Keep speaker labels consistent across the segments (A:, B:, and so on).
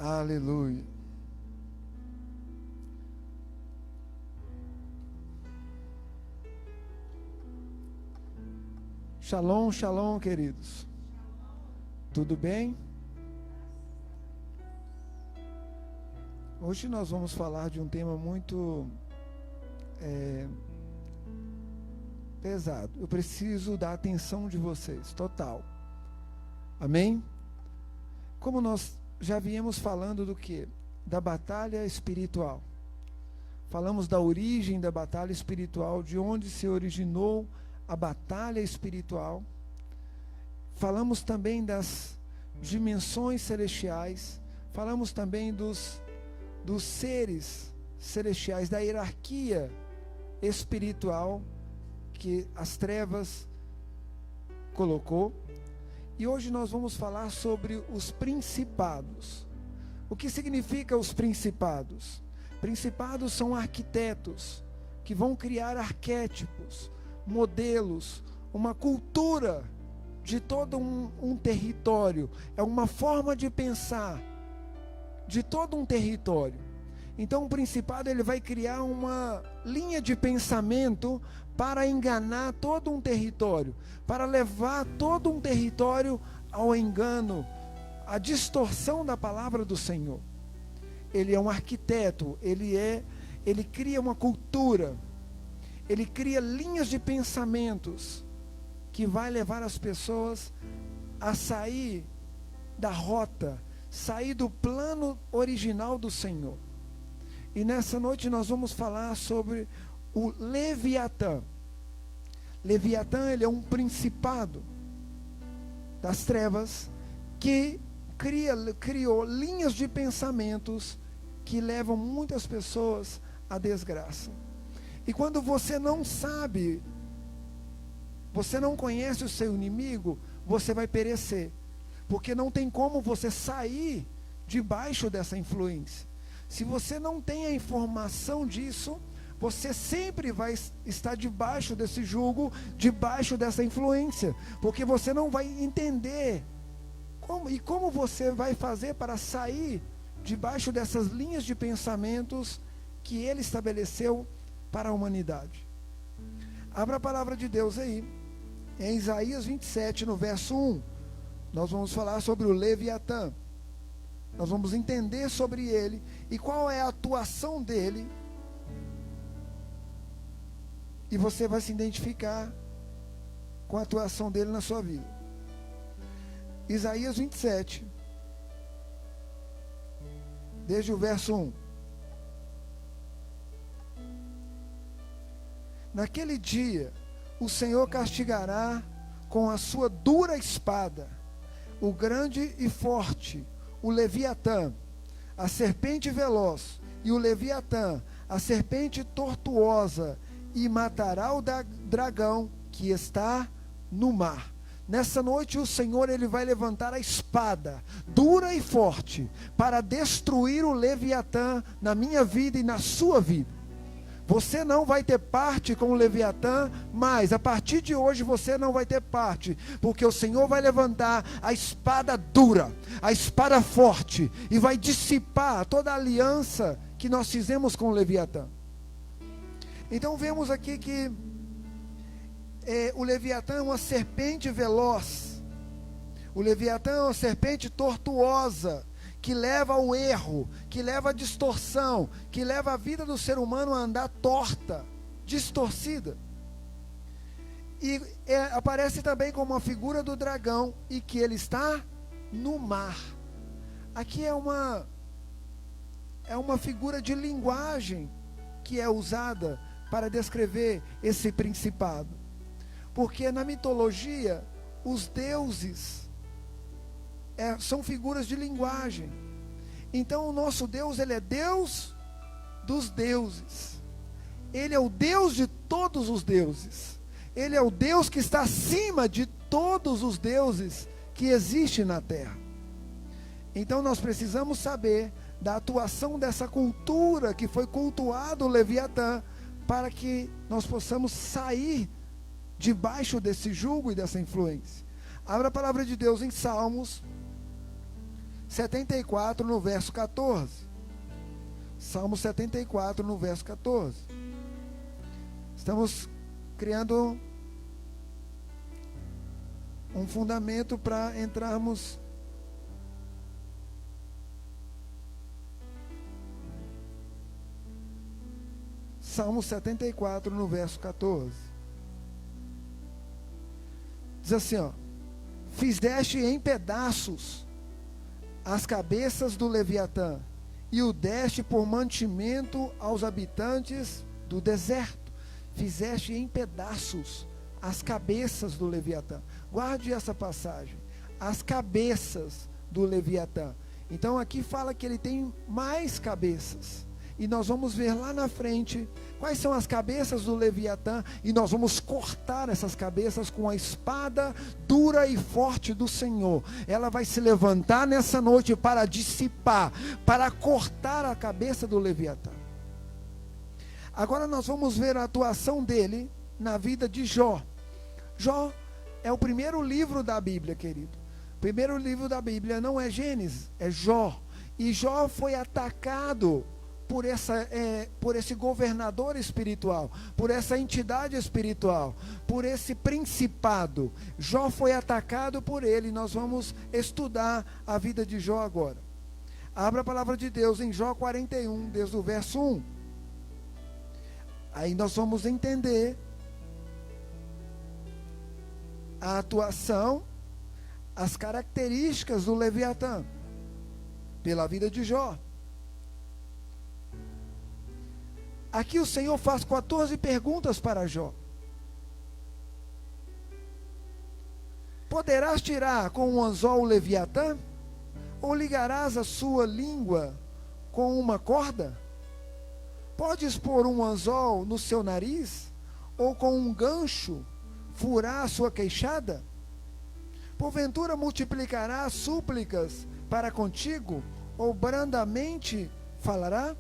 A: Aleluia. Shalom, shalom, queridos. Tudo bem? Hoje nós vamos falar de um tema muito pesado. Eu preciso da atenção de vocês, total. Amém? Como nós já viemos falando do quê? Da batalha espiritual. Falamos da origem da batalha espiritual, de onde se originou a batalha espiritual. Falamos também das dimensões celestiais. Falamos também dos seres celestiais, da hierarquia espiritual que as trevas colocou. E hoje nós vamos falar sobre os principados. O que significa os principados? Principados são arquitetos que vão criar arquétipos, modelos, uma cultura de todo um território. É uma forma de pensar de todo um território. Então o principado ele vai criar uma linha de pensamento para enganar todo um território, para levar todo um território ao engano, à distorção da palavra do Senhor. Ele é um arquiteto, ele cria uma cultura, ele cria linhas de pensamentos que vai levar as pessoas a sair da rota, sair do plano original do Senhor. E nessa noite nós vamos falar sobre o Leviatã. Leviatã, ele é um principado das trevas que criou linhas de pensamentos que levam muitas pessoas à desgraça. E quando você não sabe, você não conhece o seu inimigo, você vai perecer. Porque não tem como você sair debaixo dessa influência. Se você não tem a informação disso, você sempre vai estar debaixo desse jugo, debaixo dessa influência. Porque você não vai entender como você vai fazer para sair debaixo dessas linhas de pensamentos que ele estabeleceu para a humanidade. Abra a palavra de Deus aí, em Isaías 27, no verso 1. Nós vamos falar sobre o Leviatã. Nós vamos entender sobre ele e qual é a atuação dele. E você vai se identificar com a atuação dele na sua vida. Isaías 27, desde o verso 1. Naquele dia, o Senhor castigará com a sua dura espada o grande e forte, o Leviatã, a serpente veloz, e o Leviatã, a serpente tortuosa, e matará o dragão que está no mar. Nessa noite o Senhor ele vai levantar a espada, dura e forte, para destruir o Leviatã na minha vida e na sua vida. Você não vai ter parte com o Leviatã, mas a partir de hoje você não vai ter parte, porque o Senhor vai levantar a espada dura, a espada forte, e vai dissipar toda a aliança que nós fizemos com o Leviatã. Então vemos aqui que o Leviatã é uma serpente veloz, o Leviatã é uma serpente tortuosa, que leva ao erro, que leva à distorção, que leva a vida do ser humano a andar torta, distorcida. E aparece também como uma figura do dragão, e que ele está no mar. Aqui é uma figura de linguagem que é usada para descrever esse principado. Porque na mitologia, os deuses são figuras de linguagem. Então o nosso Deus, ele é Deus dos deuses. Ele é o Deus de todos os deuses. Ele é o Deus que está acima de todos os deuses que existem na terra. Então nós precisamos saber da atuação dessa cultura que foi cultuado o Leviatã, para que nós possamos sair debaixo desse jugo e dessa influência. Abra a palavra de Deus em Salmos 74, no verso 14. Salmo 74, no verso 14. Estamos criando um fundamento para entrarmos Salmo 74, no verso 14. Diz assim, ó: fizeste em pedaços as cabeças do Leviatã, e o deste por mantimento aos habitantes do deserto. Fizeste em pedaços as cabeças do Leviatã. Guarde essa passagem. As cabeças do Leviatã. Então aqui fala que ele tem mais cabeças. E nós vamos ver lá na frente quais são as cabeças do Leviatã, e nós vamos cortar essas cabeças com a espada dura e forte do Senhor. Ela vai se levantar nessa noite para dissipar, para cortar a cabeça do Leviatã. Agora nós vamos ver a atuação dele na vida de Jó. Jó é o primeiro livro da Bíblia, querido. O primeiro livro da Bíblia não é Gênesis, é Jó. E Jó foi atacado por esse governador espiritual, por essa entidade espiritual, por esse principado. Jó foi atacado por ele. Nós vamos estudar a vida de Jó agora. Abra a palavra de Deus em Jó 41, desde o verso 1. Aí nós vamos entender a atuação, as características do Leviatã, pela vida de Jó. Aqui o Senhor faz 14 perguntas para Jó. Poderás tirar com um anzol o Leviatã? Ou ligarás a sua língua com uma corda? Podes pôr um anzol no seu nariz? Ou com um gancho furar a sua queixada? Porventura multiplicarás súplicas para contigo? Ou brandamente falará?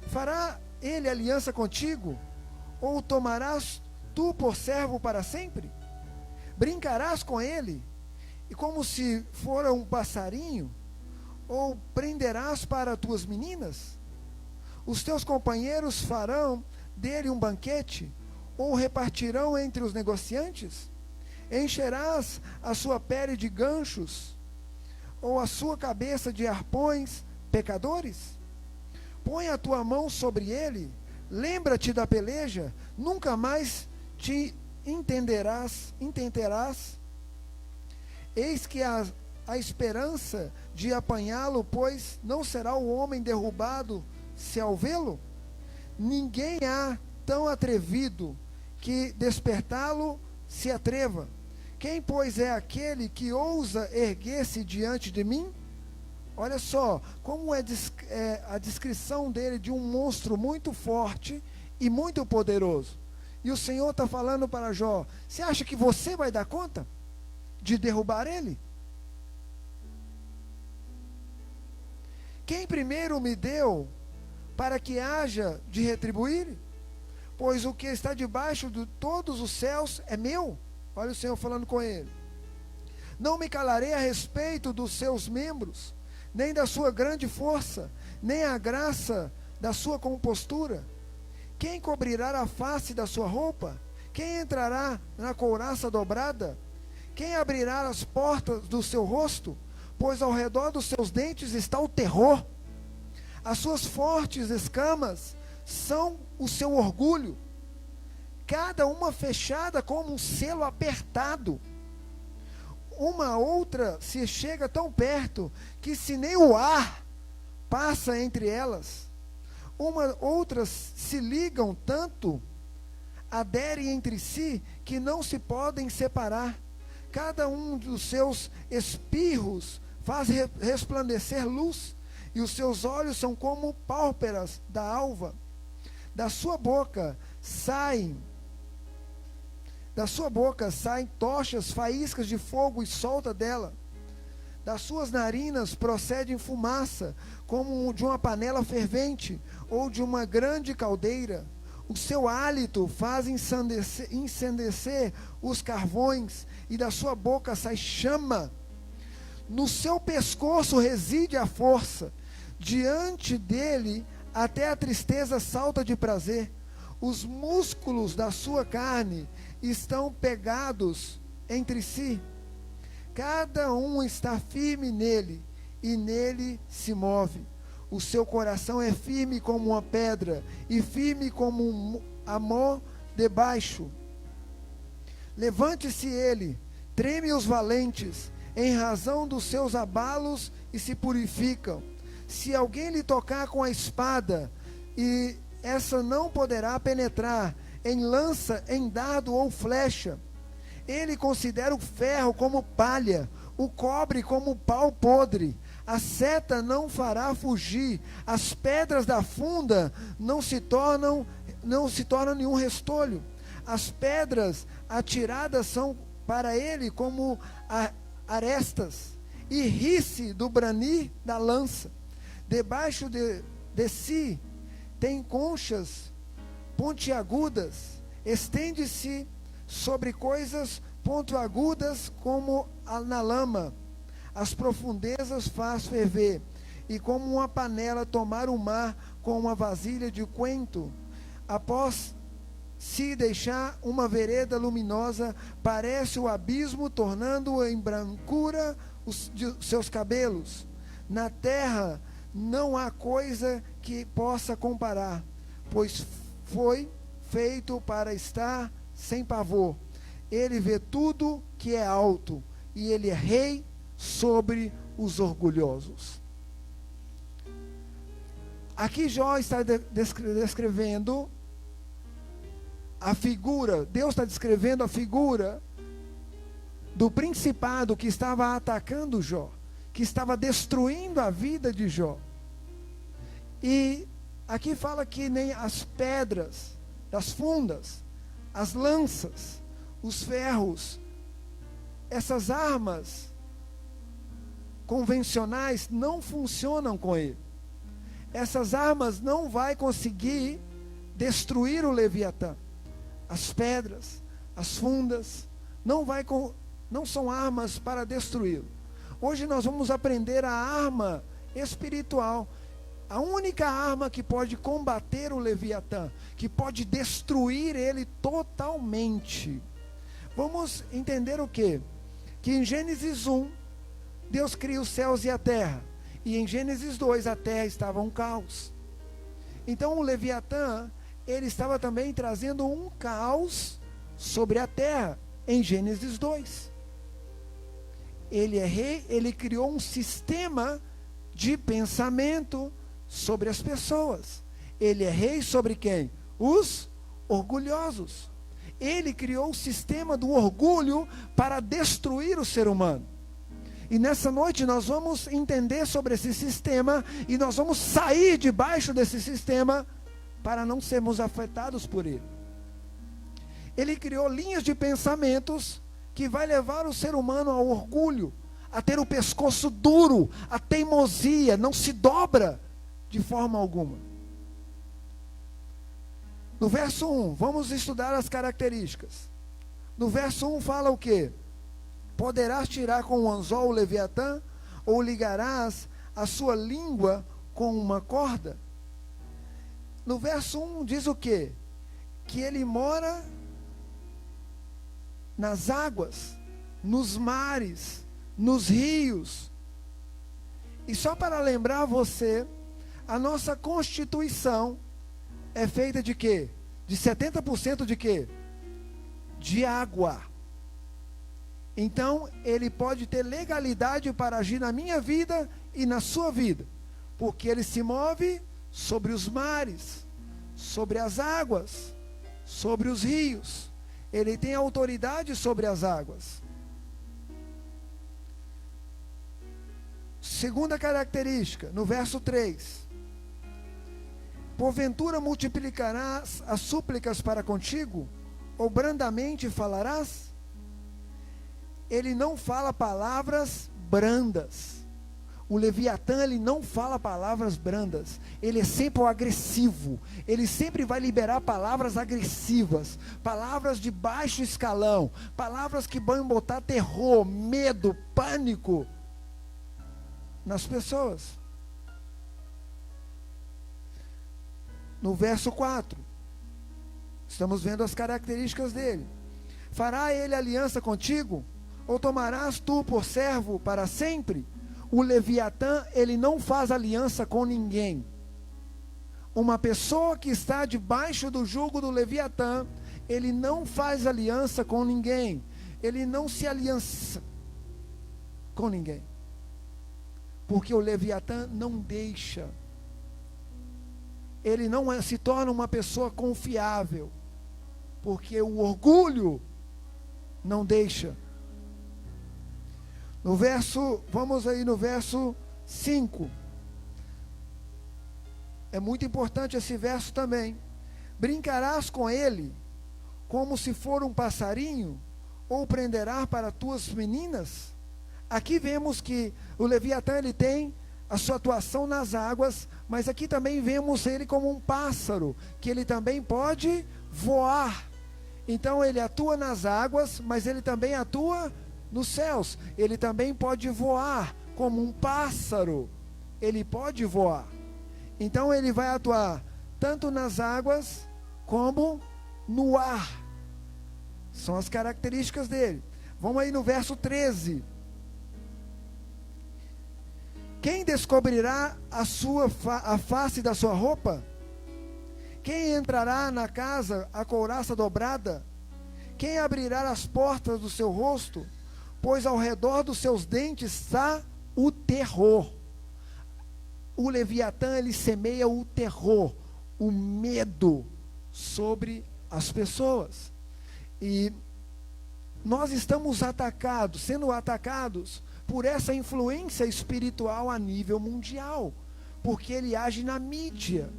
A: Fará ele aliança contigo? Ou tomarás tu por servo para sempre? Brincarás com ele, e como se fora um passarinho? Ou prenderás para tuas meninas? Os teus companheiros farão dele um banquete? Ou repartirão entre os negociantes? Encherás a sua pele de ganchos? Ou a sua cabeça de arpões pecadores? Põe a tua mão sobre ele, lembra-te da peleja, nunca mais te intentarás. Eis que a esperança de apanhá-lo, pois não será o homem derrubado se ao vê-lo? Ninguém há tão atrevido que despertá-lo se atreva. Quem, pois, é aquele que ousa erguer-se diante de mim? Olha só, como é a descrição dele de um monstro muito forte e muito poderoso. E o Senhor está falando para Jó: você acha que você vai dar conta de derrubar ele? Quem primeiro me deu para que haja de retribuir? Pois o que está debaixo de todos os céus é meu. Olha o Senhor falando com ele. Não me calarei a respeito dos seus membros, nem da sua grande força, nem a graça da sua compostura. Quem cobrirá a face da sua roupa? Quem entrará na couraça dobrada? Quem abrirá as portas do seu rosto? Pois ao redor dos seus dentes está o terror. As suas fortes escamas são o seu orgulho, cada uma fechada como um selo apertado. Uma outra se chega tão perto que se nem o ar passa entre elas. Outras se ligam tanto, aderem entre si, que não se podem separar. Cada um dos seus espirros faz resplandecer luz, e os seus olhos são como pálpebras da alva. Da sua boca saem tochas, faíscas de fogo e solta dela. Das suas narinas procede fumaça, como de uma panela fervente, ou de uma grande caldeira. O seu hálito faz ensandecer os carvões, e da sua boca sai chama. No seu pescoço reside a força. Diante dele, até a tristeza salta de prazer. Os músculos da sua carne estão pegados entre si. Cada um está firme nele, e nele se move. O seu coração é firme como uma pedra, e firme como um amor debaixo. Levante-se ele, treme os valentes, em razão dos seus abalos, e se purificam. Se alguém lhe tocar com a espada, e essa não poderá penetrar, em lança, em dardo ou flecha. Ele considera o ferro como palha, o cobre como pau podre. A seta não fará fugir, as pedras da funda não se tornam nenhum restolho. As pedras atiradas são para ele como arestas, e ri-se do branir da lança. Debaixo de si tem conchas pontiagudas, estende-se sobre coisas pontiagudas como na lama. As profundezas faz ferver, e como uma panela tomar o mar com uma vasilha de coentro. Após se deixar uma vereda luminosa, parece o abismo, tornando em brancura os seus cabelos. Na terra não há coisa que possa comparar, pois foi feito para estar sem pavor. Ele vê tudo que é alto, e ele é rei sobre os orgulhosos. Aqui Jó está descrevendo a figura, Deus está descrevendo a figura do principado que estava atacando Jó, que estava destruindo a vida de Jó. E aqui fala que nem as pedras das fundas, as lanças, os ferros, essas armas convencionais não funcionam com ele. Essas armas não vai conseguir destruir o Leviatã. As pedras, as fundas, não são armas para destruí-lo. Hoje nós vamos aprender a arma espiritual. A única arma que pode combater o Leviatã, que pode destruir ele totalmente. Vamos entender o quê? Que em Gênesis 1, Deus cria os céus e a terra. E em Gênesis 2, a terra estava um caos. Então o Leviatã, ele estava também trazendo um caos sobre a terra, em Gênesis 2. Ele é rei, ele criou um sistema de pensamento sobre as pessoas. Ele é rei sobre quem? Os orgulhosos. Ele criou o sistema do orgulho para destruir o ser humano. E nessa noite nós vamos entender sobre esse sistema, e nós vamos sair debaixo desse sistema para não sermos afetados por ele. Ele criou linhas de pensamentos que vai levar o ser humano ao orgulho, a ter o pescoço duro, a teimosia, não se dobra de forma alguma. No verso 1, vamos estudar as características. No verso 1 fala o quê? Poderás tirar com um anzol o Leviatã, ou ligarás a sua língua com uma corda? No verso 1 diz o quê? Que ele mora nas águas, nos mares, nos rios. E só para lembrar você, a nossa constituição é feita de quê? De 70% de quê? De água. Então, ele pode ter legalidade para agir na minha vida e na sua vida, porque ele se move sobre os mares, sobre as águas, sobre os rios. Ele tem autoridade sobre as águas. Segunda característica, no verso 3. Porventura multiplicarás as súplicas para contigo, ou brandamente falarás? Ele não fala palavras brandas. O Leviatã, ele não fala palavras brandas. Ele é sempre o agressivo. Ele sempre vai liberar palavras agressivas, palavras de baixo escalão, palavras que vão botar terror, medo, pânico. nas pessoas. No verso 4, estamos vendo as características dele. Fará ele aliança contigo? Ou tomarás tu por servo para sempre? O Leviatã, ele não faz aliança com ninguém. Uma pessoa que está debaixo do jugo do Leviatã, ele não faz aliança com ninguém. Ele não se aliança com ninguém. Porque o Leviatã não deixa. Ele não se torna uma pessoa confiável. Porque o orgulho não deixa. Vamos aí no verso 5. É muito importante esse verso também. Brincarás com ele como se for um passarinho, ou prenderás para tuas meninas? Aqui vemos que o Leviatã, ele tem a sua atuação nas águas, mas aqui também vemos ele como um pássaro, que ele também pode voar. Então ele atua nas águas, mas ele também atua nos céus. Ele também pode voar como um pássaro. Ele pode voar. Então ele vai atuar tanto nas águas como no ar. São as características dele. Vamos aí no verso 13. Quem descobrirá a face da sua roupa? Quem entrará na casa a couraça dobrada? Quem abrirá as portas do seu rosto? Pois ao redor dos seus dentes está o terror. O Leviatã, ele semeia o terror, o medo sobre as pessoas. E nós estamos sendo atacados por essa influência espiritual a nível mundial, porque ele age na mídia,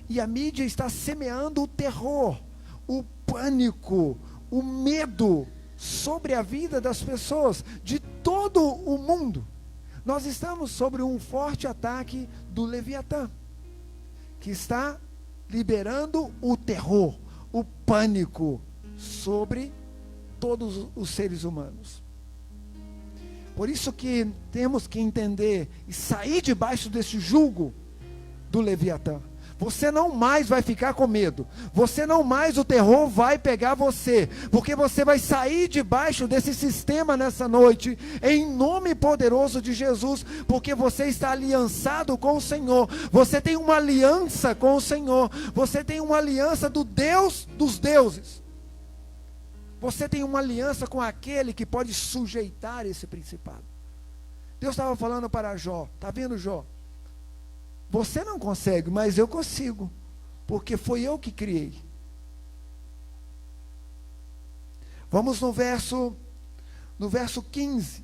A: e a mídia está semeando o terror, o pânico, o medo sobre a vida das pessoas, de todo o mundo. Nós estamos sobre um forte ataque do Leviatã, que está liberando o terror, o pânico sobre todos os seres humanos. Por isso que temos que entender e sair debaixo desse jugo do Leviatã. Você não mais vai ficar com medo. Você não mais, o terror vai pegar você. Porque você vai sair debaixo desse sistema nessa noite, em nome poderoso de Jesus. Porque você está aliançado com o Senhor. Você tem uma aliança com o Senhor. Você tem uma aliança do Deus dos deuses. Você tem uma aliança com aquele que pode sujeitar esse principado. Deus estava falando para Jó. Está vendo, Jó? Você não consegue, mas eu consigo, porque foi eu que criei. Vamos no verso 15.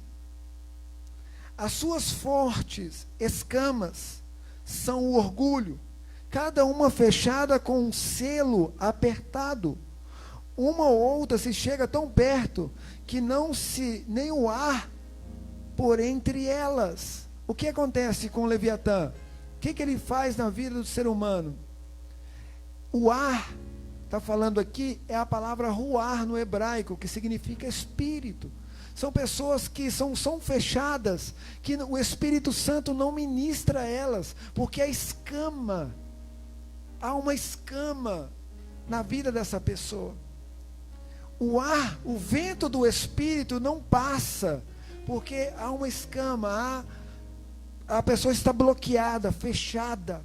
A: As suas fortes escamas são o orgulho, cada uma fechada com um selo apertado. Uma ou outra se chega tão perto que nem o ar por entre elas. O que acontece com o Leviatã? O que ele faz na vida do ser humano? O ar, está falando aqui, é a palavra ruar no hebraico, que significa espírito. São pessoas que são fechadas, que o Espírito Santo não ministra a elas, porque há uma escama na vida dessa pessoa. O ar, o vento do Espírito não passa, porque há uma escama, a pessoa está bloqueada, fechada,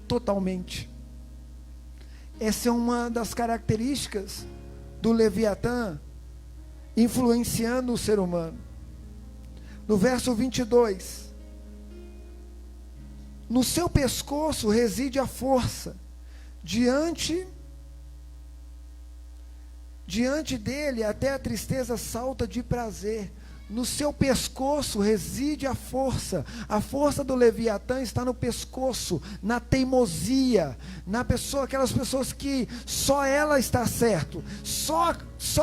A: totalmente. Essa é uma das características do Leviatã, influenciando o ser humano. No verso 22, no seu pescoço reside a força, diante dele até a tristeza salta de prazer. No seu pescoço reside a força. A força do Leviatã está no pescoço, na teimosia, aquelas pessoas que só ela está certo, só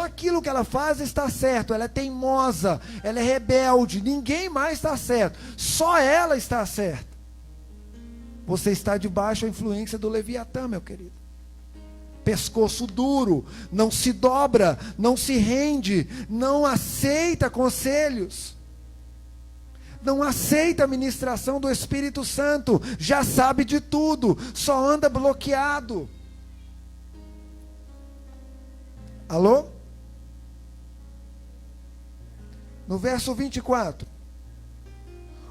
A: aquilo que ela faz está certo. Ela é teimosa, ela é rebelde, ninguém mais está certo, só ela está certa. Você está debaixo da influência do Leviatã, meu querido. Pescoço duro, não se dobra, não se rende, não aceita conselhos, não aceita a ministração do Espírito Santo, já sabe de tudo, só anda bloqueado. Alô? No verso 24.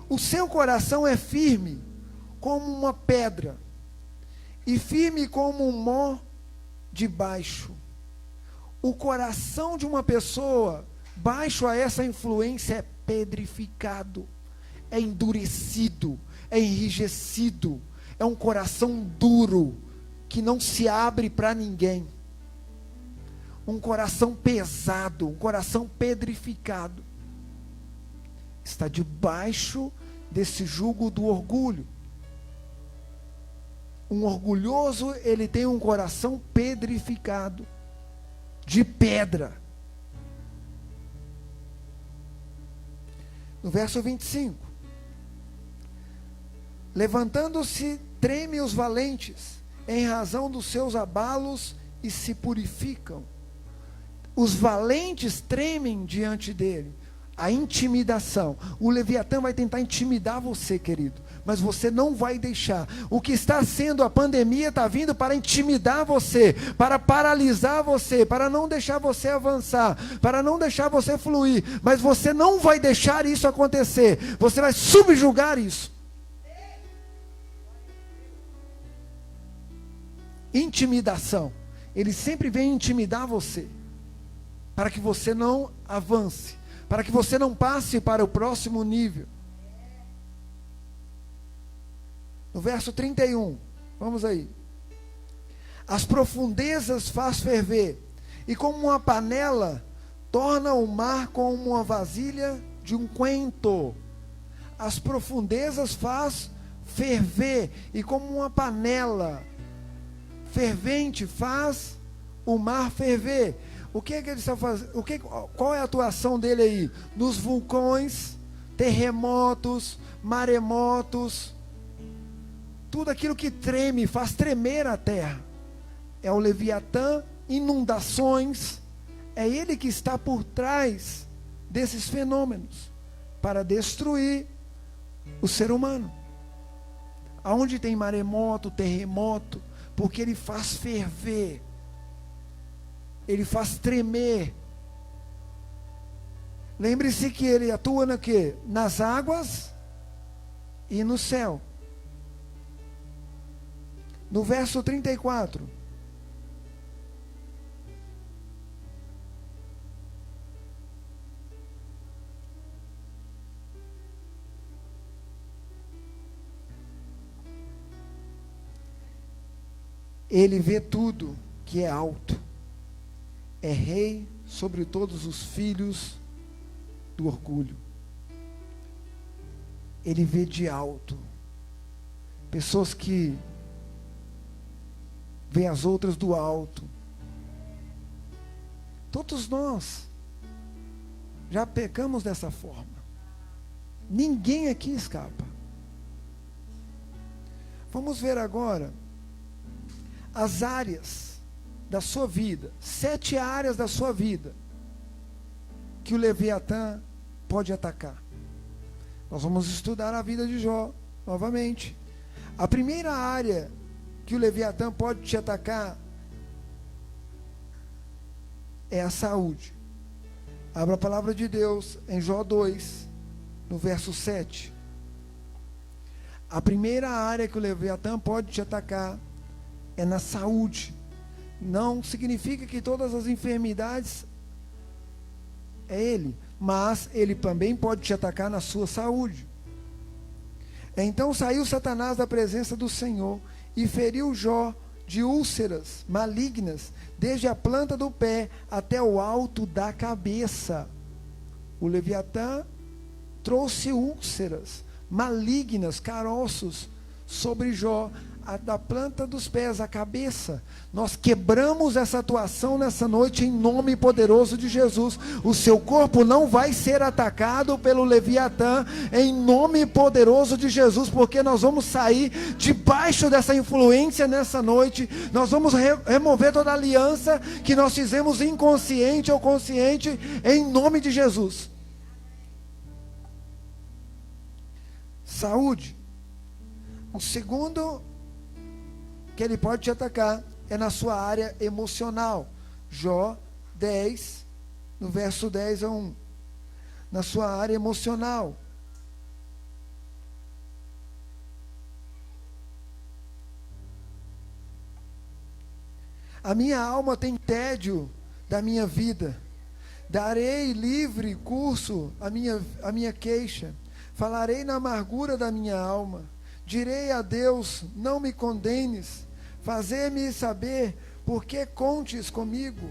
A: O seu coração é firme como uma pedra, e firme como um mó de baixo. O coração de uma pessoa baixo a essa influência é pedrificado, é endurecido, é enrijecido, é um coração duro, que não se abre para ninguém. Um coração pesado, um coração pedrificado, está debaixo desse jugo do orgulho. Um orgulhoso, ele tem um coração pedrificado, de pedra. No verso 25. Levantando-se, treme os valentes, em razão dos seus abalos, e se purificam. Os valentes tremem diante dele. A intimidação. O Leviatã vai tentar intimidar você, querido, mas você não vai deixar. O que está sendo a pandemia está vindo para intimidar você, para paralisar você, para não deixar você avançar, para não deixar você fluir. Mas você não vai deixar isso acontecer. Você vai subjugar isso. Intimidação. Ele sempre vem intimidar você, para que você não avance, para que você não passe para o próximo nível. No verso 31, vamos aí. As profundezas faz ferver, e como uma panela, torna o mar como uma vasilha de unguento. As profundezas faz ferver, e como uma panela fervente faz o mar ferver. O que é que ele está fazendo? Qual é a atuação dele aí? Nos vulcões, terremotos, maremotos, tudo aquilo que treme, faz tremer a terra. É o Leviatã, inundações, é ele que está por trás desses fenômenos, para destruir o ser humano. Aonde tem maremoto, terremoto, porque ele faz ferver, ele faz tremer. Lembre-se que ele atua no quê? Nas águas e no céu. No verso 34. Ele vê tudo que é alto. É rei sobre todos os filhos do orgulho. Ele vê de alto. Pessoas que veem as outras do alto. Todos nós já pecamos dessa forma. Ninguém aqui escapa. Vamos ver agora as áreas da sua vida, 7 áreas da sua vida, que o Leviatã pode atacar. Nós vamos estudar a vida de Jó, novamente. A primeira área que o Leviatã pode te atacar é a saúde. Abra a palavra de Deus em Jó 2, no verso 7. A primeira área que o Leviatã pode te atacar é na saúde. Não significa que todas as enfermidades é ele, mas ele também pode te atacar na sua saúde. Então saiu Satanás da presença do Senhor e feriu Jó de úlceras malignas, desde a planta do pé até o alto da cabeça. O Leviatã trouxe úlceras malignas, caroços, sobre Jó, da planta dos pés à cabeça. Nós quebramos essa atuação nessa noite em nome poderoso de Jesus. O seu corpo não vai ser atacado pelo Leviatã em nome poderoso de Jesus, porque nós vamos sair debaixo dessa influência nessa noite. Nós vamos remover toda a aliança que nós fizemos inconsciente ou consciente em nome de Jesus. saúde. O segundo que ele pode te atacar é na sua área emocional. Jó 10, no verso 10 a 1. Na sua área emocional. A minha alma tem tédio da minha vida. Darei livre curso à minha queixa. Falarei na amargura da minha alma. Direi a Deus, não me condenes. Fazer-me saber por que contes comigo.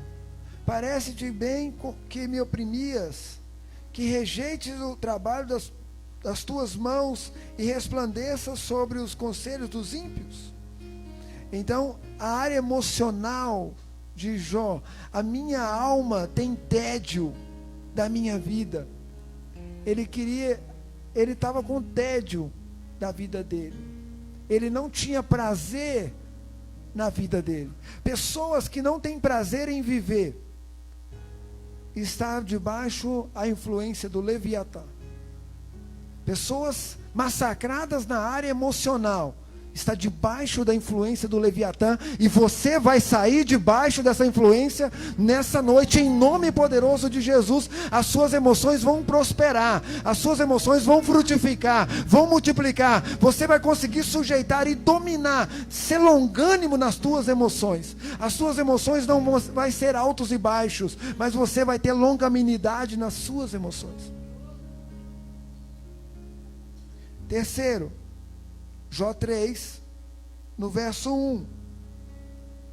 A: Parece-te bem que me oprimias, que rejeites o trabalho das tuas mãos e resplandeças sobre os conselhos dos ímpios. Então, a área emocional de Jó, a minha alma tem tédio da minha vida. Ele estava com tédio da vida dele. Ele não tinha prazer na vida dele. Pessoas que não têm prazer em viver, está debaixo a influência do Leviatã. Pessoas massacradas na área emocional, está debaixo da influência do Leviatã, e você vai sair debaixo dessa influência nessa noite, em nome poderoso de Jesus. As suas emoções vão prosperar, as suas emoções vão frutificar, vão multiplicar, você vai conseguir sujeitar e dominar, ser longânimo nas tuas emoções. As suas emoções não vão ser altos e baixos, mas você vai ter longanimidade nas suas emoções. Terceiro, Jó 3, no verso 1.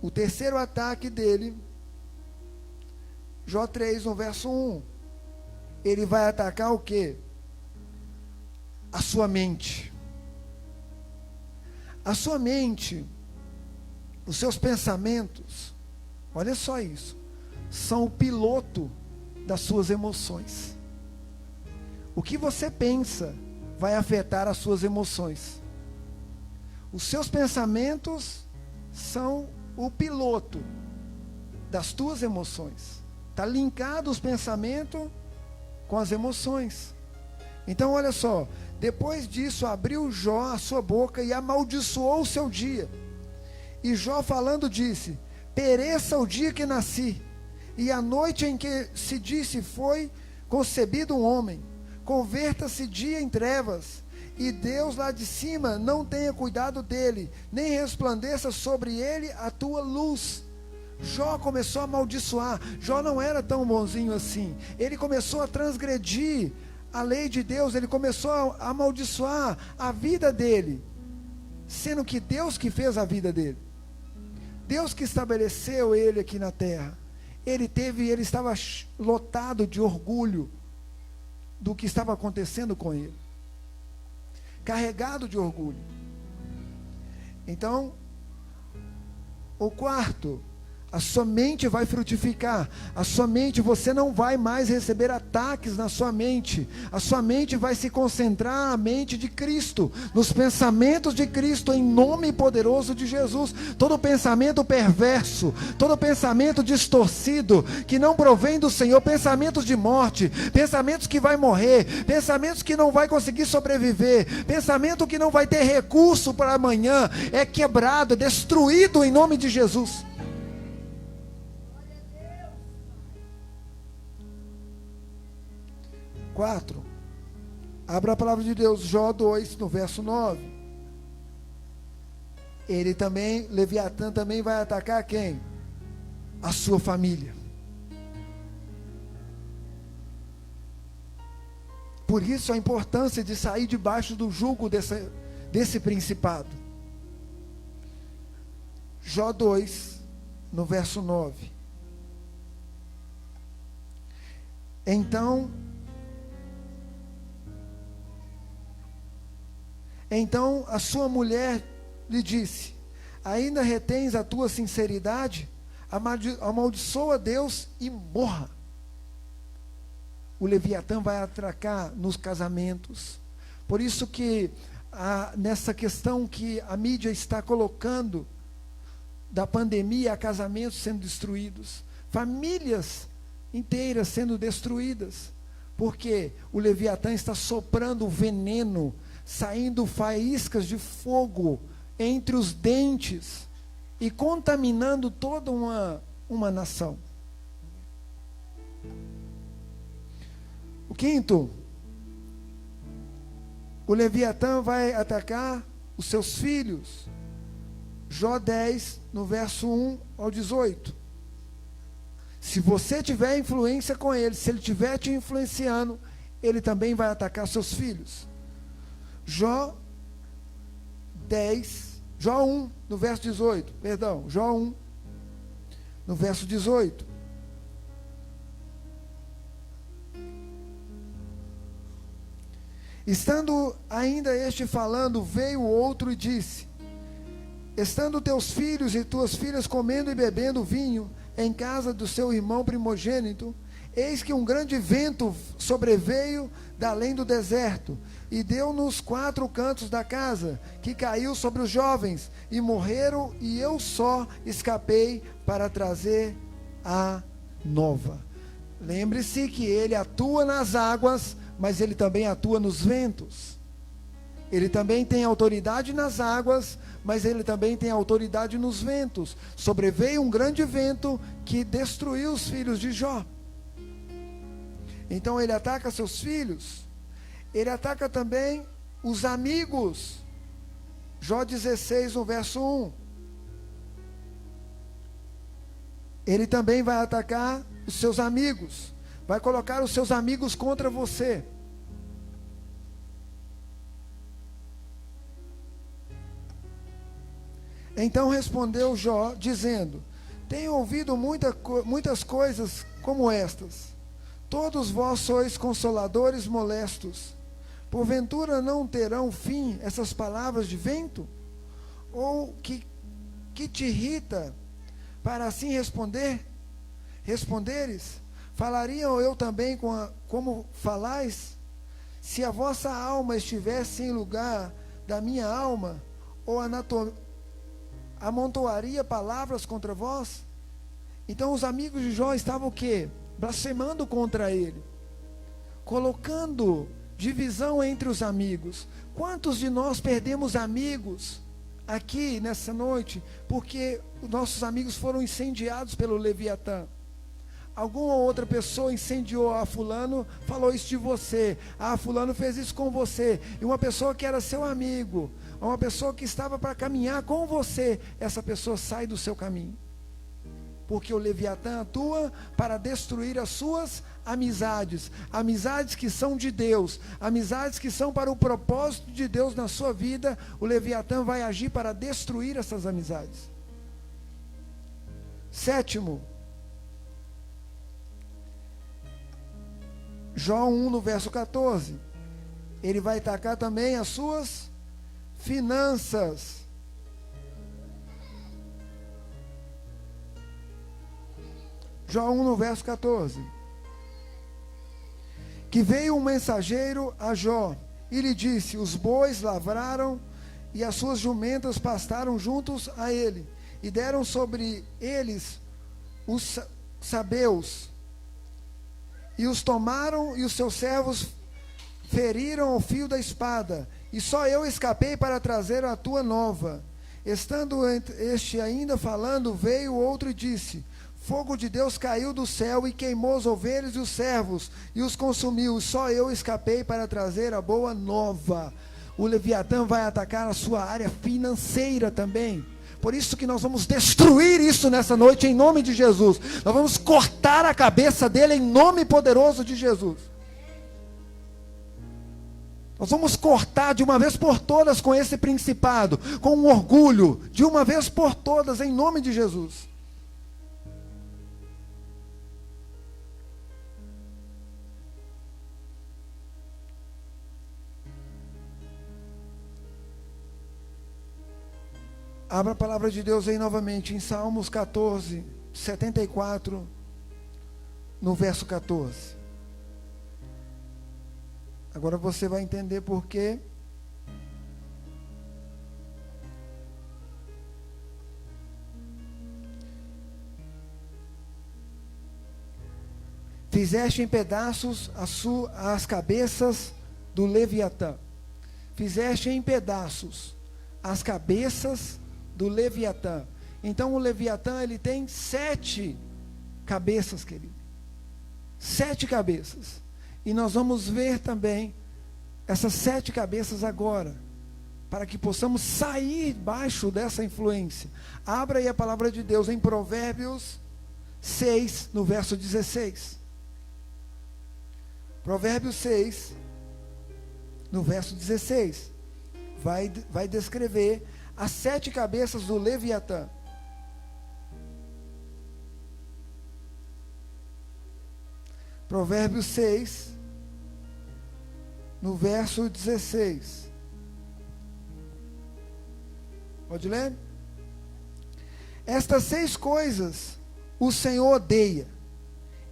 A: O terceiro ataque dele, Jó 3, no verso 1. Ele vai atacar o quê? A sua mente. A sua mente, os seus pensamentos, olha só isso, são o piloto das suas emoções. O que você pensa vai afetar as suas emoções. Os seus pensamentos são o piloto das tuas emoções. Está linkado os pensamentos com as emoções. Então olha só, depois disso abriu Jó a sua boca e amaldiçoou o seu dia. E Jó falando disse: pereça o dia que nasci, e a noite em que se disse foi concebido um homem. Converta-se dia em trevas, e Deus lá de cima não tenha cuidado dele, nem resplandeça sobre ele a tua luz. Jó começou a amaldiçoar. Jó não era tão bonzinho assim. Ele começou a transgredir a lei de Deus. Ele começou a amaldiçoar a vida dele, sendo que Deus que fez a vida dele, Deus que estabeleceu ele aqui na terra. Ele estava lotado de orgulho do que estava acontecendo com ele, carregado de orgulho. Então, o quarto, a sua mente vai frutificar. A sua mente, você não vai mais receber ataques na sua mente. A sua mente vai se concentrar na mente de Cristo, nos pensamentos de Cristo, em nome poderoso de Jesus. Todo pensamento perverso, todo pensamento distorcido, que não provém do Senhor, pensamentos de morte, pensamentos que vai morrer, pensamentos que não vai conseguir sobreviver, pensamento que não vai ter recurso para amanhã, é quebrado, é destruído em nome de Jesus. 4. Abra a palavra de Deus, Jó 2, no verso 9. Ele também, Leviatã também vai atacar quem? A sua família. Por isso a importância de sair debaixo do jugo desse principado. Jó 2, no verso 9. Então a sua mulher lhe disse: ainda retens a tua sinceridade? Amaldiçoa Deus e morra. O Leviatã vai atracar nos casamentos. Por isso que nessa questão que a mídia está colocando, da pandemia, há casamentos sendo destruídos, famílias inteiras sendo destruídas, porque o Leviatã está soprando o veneno, saindo faíscas de fogo entre os dentes e contaminando toda uma nação. O quinto, o Leviatã vai atacar os seus filhos. Jó 10, no verso 1 ao 18. Se você tiver influência com ele, se ele estiver te influenciando, ele também vai atacar seus filhos. Jó 1, no verso 18. Perdão, Jó 1, no verso 18. Estando ainda este falando, veio outro e disse: estando teus filhos e tuas filhas comendo e bebendo vinho em casa do seu irmão primogênito, eis que um grande vento sobreveio da além do deserto, e deu nos 4 cantos da casa, que caiu sobre os jovens, e morreram, e eu só escapei para trazer a nova. Lembre-se que ele atua nas águas, mas ele também atua nos ventos. Ele também tem autoridade nas águas, mas ele também tem autoridade nos ventos. Sobreveio um grande vento que destruiu os filhos de Jó. Então ele ataca seus filhos, ele ataca também os amigos. Jó 16, no verso 1. Ele também vai atacar os seus amigos, vai colocar os seus amigos contra você. Então respondeu Jó, dizendo: tenho ouvido muitas coisas como estas. Todos vós sois consoladores molestos. Porventura não terão fim essas palavras de vento? Ou que te irrita para assim responderes? Falariam eu também como falais? Se a vossa alma estivesse em lugar da minha alma, ou amontoaria palavras contra vós? Então os amigos de Jó estavam o quê? Blasfemando contra ele, colocando divisão entre os amigos. Quantos de nós perdemos amigos aqui nessa noite, porque os nossos amigos foram incendiados pelo Leviatã? Alguma outra pessoa incendiou a fulano, falou isso de você, fulano fez isso com você, e uma pessoa que era seu amigo, uma pessoa que estava para caminhar com você, essa pessoa sai do seu caminho, porque o Leviatã atua para destruir as suas amizades, amizades que são de Deus, amizades que são para o propósito de Deus na sua vida. O Leviatã vai agir para destruir essas amizades. Sétimo, Jó 1, no verso 14, ele vai atacar também as suas finanças. Jó 1, no verso 14. Que veio um mensageiro a Jó e lhe disse: os bois lavraram e as suas jumentas pastaram juntos a ele, e deram sobre eles os sabeus, e os tomaram, e os seus servos feriram ao fio da espada, e só eu escapei para trazer a tua nova. Estando este ainda falando, veio outro e disse: fogo de Deus caiu do céu e queimou as ovelhas e os servos, e os consumiu. Só eu escapei para trazer a boa nova. O Leviatã vai atacar a sua área financeira também. Por isso que nós vamos destruir isso nessa noite, em nome de Jesus. Nós vamos cortar a cabeça dele, em nome poderoso de Jesus. Nós vamos cortar de uma vez por todas com esse principado, com um orgulho, de uma vez por todas, em nome de Jesus. Abra a palavra de Deus aí novamente, em Salmos 14, 74, no verso 14. Agora você vai entender por quê. Fizeste em pedaços as cabeças do Leviatã. fizeste em pedaços as cabeças do Leviatã. Então o Leviatã, ele tem 7 cabeças, querido. 7 cabeças. E nós vamos ver também essas 7 cabeças agora, para que possamos sair baixo dessa influência. Abra aí a palavra de Deus em Provérbios 6, no verso 16. Provérbios 6, no verso 16. Vai descrever as 7 cabeças do Leviatã. Provérbios 6, no verso 16. Pode ler? Estas 6 coisas o Senhor odeia,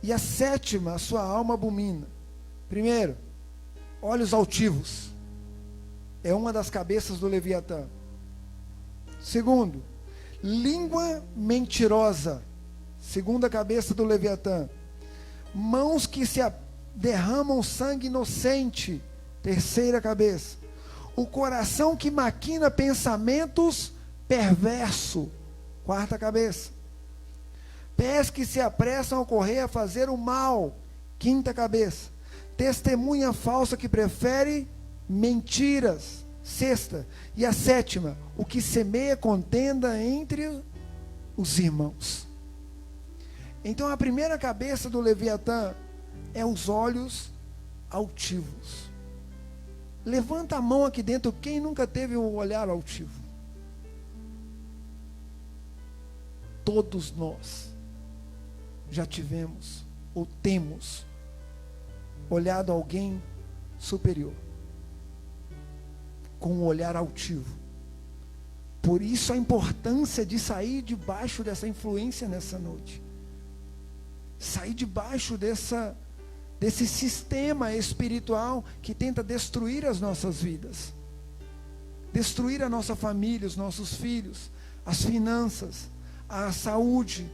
A: e a 7ª a sua alma abomina. Primeiro, olhos altivos. É uma das cabeças do Leviatã. Segundo, língua mentirosa. Segunda cabeça do Leviatã. Mãos que se derramam sangue inocente. Terceira cabeça. O coração que maquina pensamentos perverso. Quarta cabeça. Pés que se apressam a correr a fazer o mal. Quinta cabeça. Testemunha falsa que prefere mentiras. Sexta. E a 7ª, o que semeia contenda entre os irmãos. Então a primeira cabeça do Leviatã é os olhos altivos. Levanta a mão aqui dentro, quem nunca teve um olhar altivo? Todos nós já tivemos ou temos olhado alguém superior, com um olhar altivo. Por isso a importância de sair debaixo dessa influência nessa noite. Sair debaixo desse sistema espiritual que tenta destruir as nossas vidas. Destruir a nossa família, os nossos filhos, as finanças, a saúde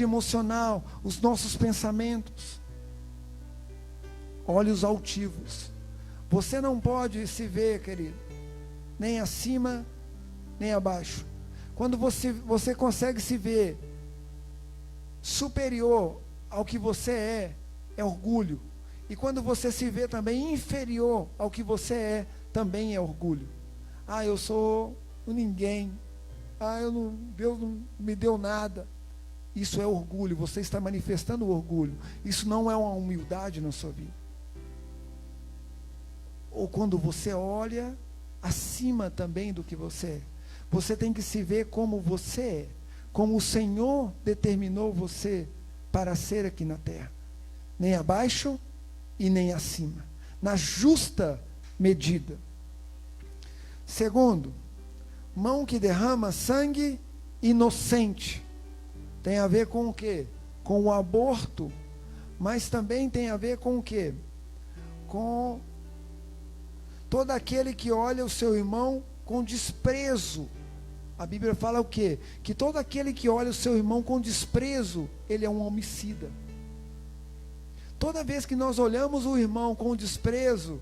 A: emocional, os nossos pensamentos. Olhos altivos. Você não pode se ver, querido, nem acima, nem abaixo. Quando você consegue se ver superior ao que você é orgulho. E quando você se vê também inferior ao que você também é orgulho. Ah, eu sou um ninguém. Ah, Deus não me deu nada. Isso é orgulho, você está manifestando orgulho. Isso não é uma humildade na sua vida. Ou quando você olha acima também do que você é. Você tem que se ver como você é. Como o Senhor determinou você para ser aqui na terra. Nem abaixo e nem acima. Na justa medida. Segundo, mão que derrama sangue inocente. Tem a ver com o quê? Com o aborto. Mas também tem a ver com o quê? Com todo aquele que olha o seu irmão com desprezo. A Bíblia fala o quê? Que todo aquele que olha o seu irmão com desprezo, ele é um homicida. Toda vez que nós olhamos o irmão com desprezo,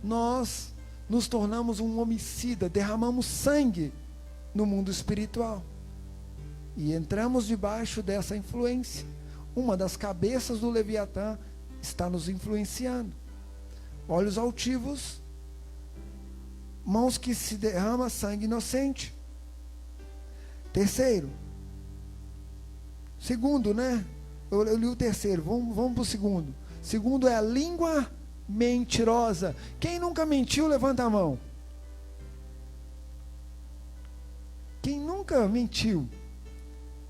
A: nós nos tornamos um homicida, derramamos sangue no mundo espiritual. E entramos debaixo dessa influência. Uma das cabeças do Leviatã está nos influenciando. Olhos altivos, mãos que se derrama sangue inocente. Terceiro. Segundo, né? Eu li o terceiro, vamos para o segundo. Segundo é a língua mentirosa. Quem nunca mentiu, levanta a mão. Quem nunca mentiu?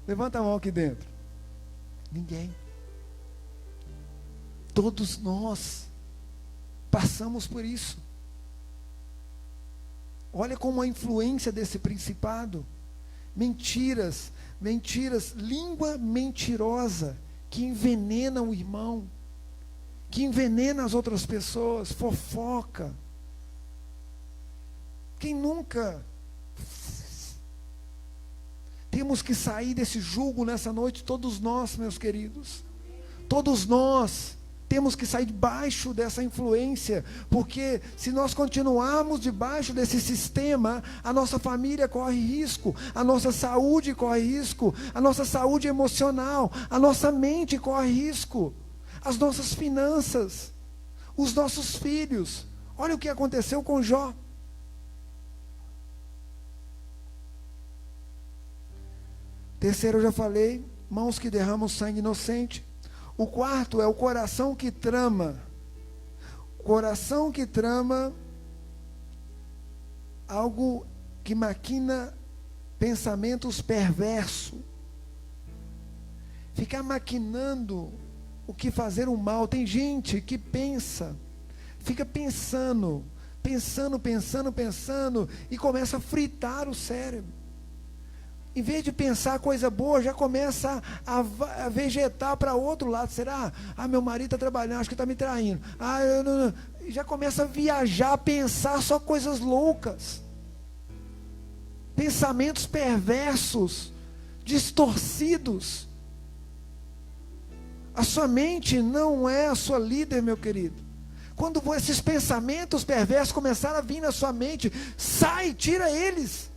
A: Levanta a mão aqui dentro. Ninguém. Todos nós passamos por isso. Olha como a influência desse principado. Mentiras, língua mentirosa, que envenena o irmão, que envenena as outras pessoas, fofoca. Quem nunca? Temos que sair desse jugo nessa noite, todos nós, meus queridos. Todos nós temos que sair debaixo dessa influência, porque se nós continuarmos debaixo desse sistema, a nossa família corre risco, a nossa saúde corre risco, a nossa saúde emocional, a nossa mente corre risco, as nossas finanças, os nossos filhos. Olha o que aconteceu com Jó. Terceiro, eu já falei, mãos que derramam sangue inocente. O quarto é o coração que trama. Coração que trama algo que maquina pensamentos perversos. Ficar maquinando o que fazer o mal. Tem gente que pensa, fica pensando, e começa a fritar o cérebro. Em vez de pensar coisa boa, já começa a vegetar para outro lado. Será? Meu marido está trabalhando, acho que está me traindo. Eu não. Já começa a viajar, a pensar só coisas loucas. Pensamentos perversos, distorcidos. A sua mente não é a sua líder, meu querido. Quando esses pensamentos perversos começarem a vir na sua mente, sai, tira eles.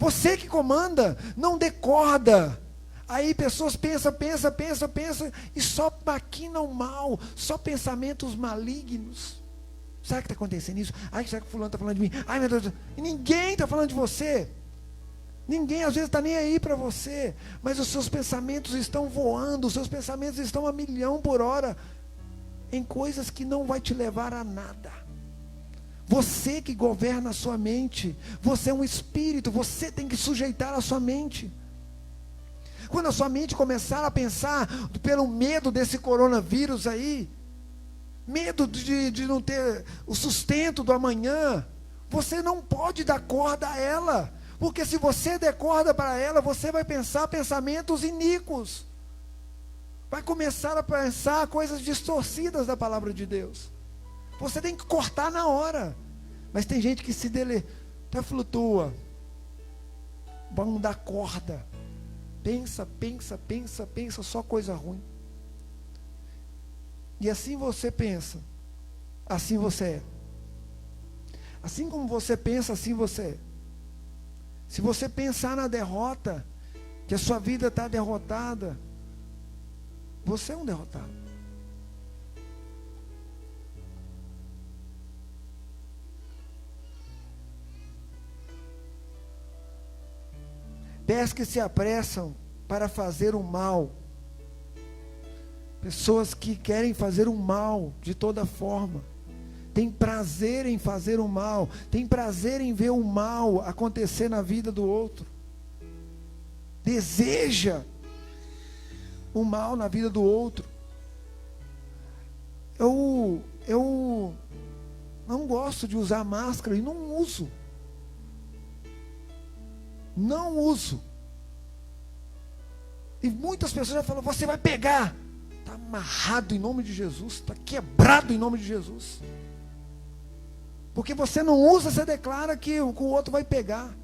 A: Você que comanda, não dê corda. Aí pessoas pensam e só maquinam mal, só pensamentos malignos. Sabe o que está acontecendo isso? Será que fulano está falando de mim? Meu Deus, e ninguém está falando de você. Ninguém às vezes está nem aí para você, mas os seus pensamentos estão voando, os seus pensamentos estão a 1.000.000 por hora, em coisas que não vai te levar a nada. Você que governa a sua mente, você é um espírito, você tem que sujeitar a sua mente. Quando a sua mente começar a pensar pelo medo desse coronavírus aí, medo de não ter o sustento do amanhã, você não pode dar corda a ela, porque se você der corda para ela, você vai pensar pensamentos iníquos, vai começar a pensar coisas distorcidas da palavra de Deus. Você tem que cortar na hora. Mas tem gente que se até flutua. Vamos dar corda. Pensa, só coisa ruim. E assim você pensa, assim você é. Assim como você pensa, assim você é. Se você pensar na derrota, que a sua vida está derrotada, você é um derrotado. Pés que se apressam para fazer o mal. Pessoas que querem fazer o mal de toda forma. Tem prazer em fazer o mal. Tem prazer em ver o mal acontecer na vida do outro. Deseja o mal na vida do outro. Eu não gosto de usar máscara e não uso. Não uso. E muitas pessoas já falam, você vai pegar. Está amarrado em nome de Jesus. Está quebrado em nome de Jesus. Porque você não usa, você declara que o outro vai pegar.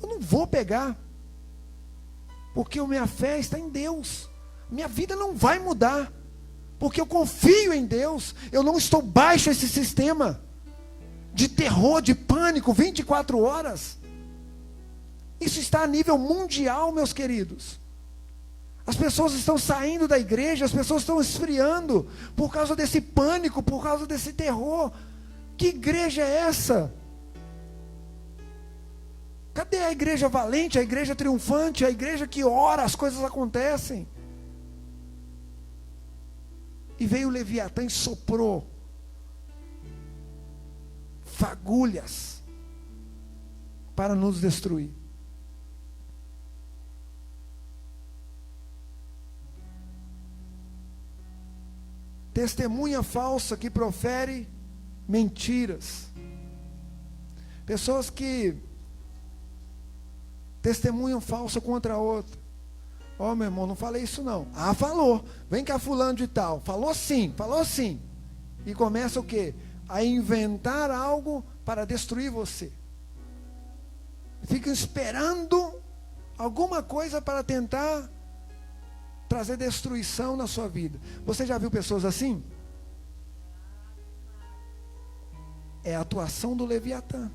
A: Eu não vou pegar. Porque a minha fé está em Deus. Minha vida não vai mudar. Porque eu confio em Deus. Eu não estou baixo a esse sistema de terror, de pânico, 24 horas. Isso está a nível mundial, meus queridos. As pessoas estão saindo da igreja, as pessoas estão esfriando por causa desse pânico, por causa desse terror. Que igreja é essa? Cadê a igreja valente, a igreja triunfante, a igreja que ora, as coisas acontecem? E veio o Leviatã e soprou fagulhas para nos destruir. Testemunha falsa que profere mentiras. Pessoas que testemunham falsa contra a outra. Meu irmão, não falei isso não. Falou. Vem cá fulano de tal. Falou sim. E começa o quê? A inventar algo para destruir você. Fica esperando alguma coisa para tentar trazer destruição na sua vida. Você já viu pessoas assim? É a atuação do Leviatã.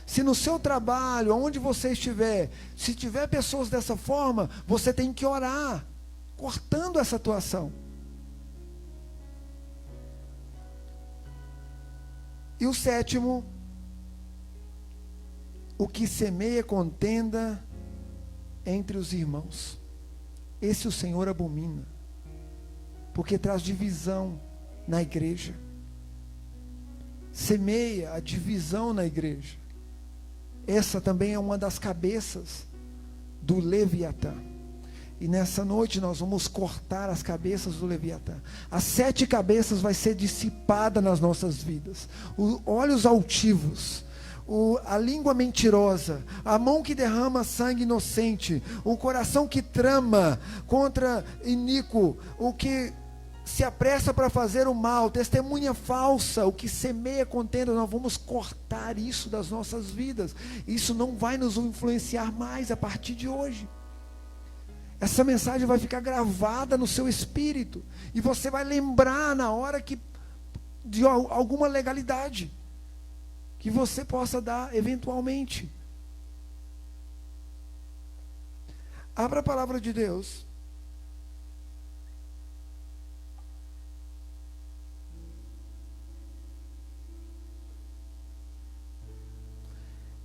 A: Se no seu trabalho, onde você estiver, se tiver pessoas dessa forma, você tem que orar, cortando essa atuação. E o sétimo, o que semeia contenda entre os irmãos. Esse o Senhor abomina, porque traz divisão na igreja. Semeia a divisão na igreja. Essa também é uma das cabeças do Leviatã. E nessa noite nós vamos cortar as cabeças do Leviatã. As 7 cabeças vai ser dissipada nas nossas vidas. Os olhos altivos, a língua mentirosa, a mão que derrama sangue inocente, o coração que trama contra iníquo, o que se apressa para fazer o mal, testemunha falsa, o que semeia contenda, nós vamos cortar isso das nossas vidas. Isso não vai nos influenciar mais a partir de hoje. Essa mensagem vai ficar gravada no seu espírito, e você vai lembrar na hora de alguma legalidade que você possa dar eventualmente. Abra a palavra de Deus.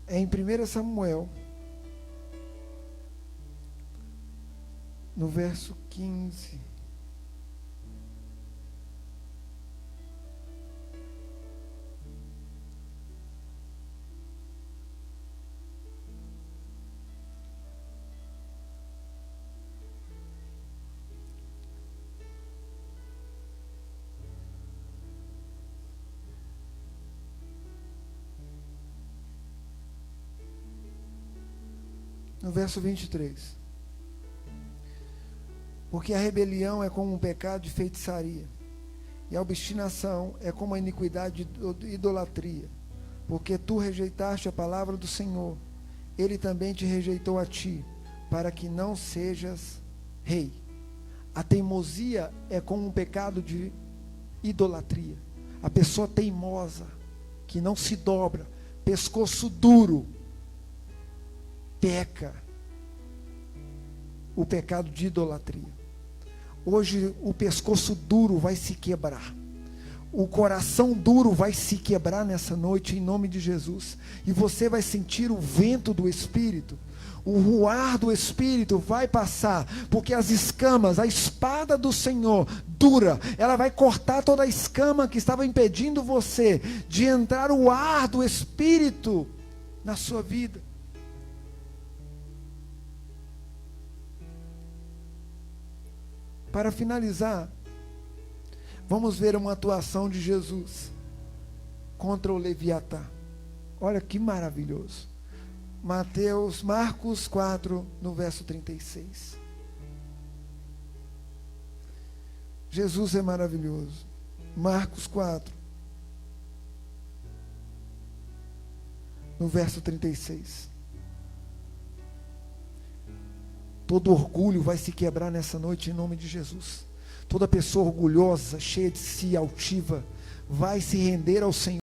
A: É em 1 Samuel, no verso 15. No verso 23. Porque a rebelião é como um pecado de feitiçaria, e a obstinação é como a iniquidade de idolatria. Porque tu rejeitaste a palavra do Senhor, Ele também te rejeitou a ti, para que não sejas rei. A teimosia é como um pecado de idolatria. A pessoa teimosa, que não se dobra, pescoço duro, peca o pecado de idolatria. Hoje o pescoço duro vai se quebrar, o coração duro vai se quebrar nessa noite, em nome de Jesus, e você vai sentir o vento do Espírito, o ruar do Espírito vai passar, porque as escamas, a espada do Senhor, dura, ela vai cortar toda a escama que estava impedindo você de entrar o ar do Espírito na sua vida. Para finalizar, vamos ver uma atuação de Jesus contra o Leviatã. Olha que maravilhoso. Marcos 4, no verso 36. Jesus é maravilhoso. Marcos 4, no verso 36. Todo orgulho vai se quebrar nessa noite em nome de Jesus. Toda pessoa orgulhosa, cheia de si, altiva, vai se render ao Senhor.